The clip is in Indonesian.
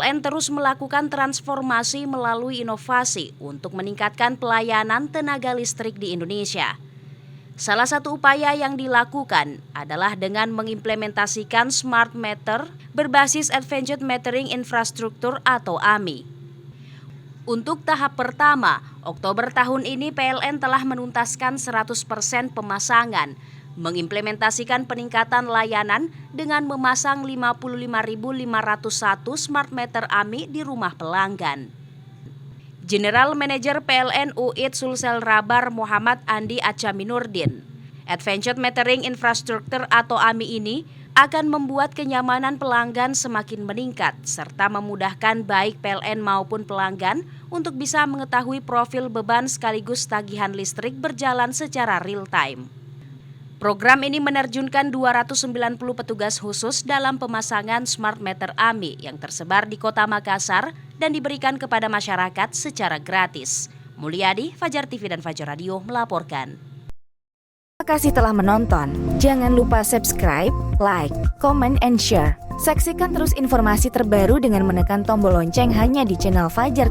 PLN terus melakukan transformasi melalui inovasi untuk meningkatkan pelayanan tenaga listrik di Indonesia. Salah satu upaya yang dilakukan adalah dengan mengimplementasikan smart meter berbasis Advanced Metering Infrastructure atau AMI. Untuk tahap pertama, Oktober tahun ini PLN telah menuntaskan 100% pemasangan, mengimplementasikan peningkatan layanan dengan memasang 55.501 smart meter AMI di rumah pelanggan. General Manager PLN UID Sulsel Rabar Muhammad Andi Achaminurdin, Advanced Metering Infrastructure atau AMI ini akan membuat kenyamanan pelanggan semakin meningkat serta memudahkan baik PLN maupun pelanggan untuk bisa mengetahui profil beban sekaligus tagihan listrik berjalan secara real time. Program ini menerjunkan 290 petugas khusus dalam pemasangan smart meter AMI yang tersebar di Kota Makassar dan diberikan kepada masyarakat secara gratis. Mulyadi, Fajar TV dan Fajar Radio melaporkan. Terima kasih telah menonton. Jangan lupa subscribe, like, comment, and share. Saksikan terus informasi terbaru dengan menekan tombol lonceng hanya di channel Fajar TV.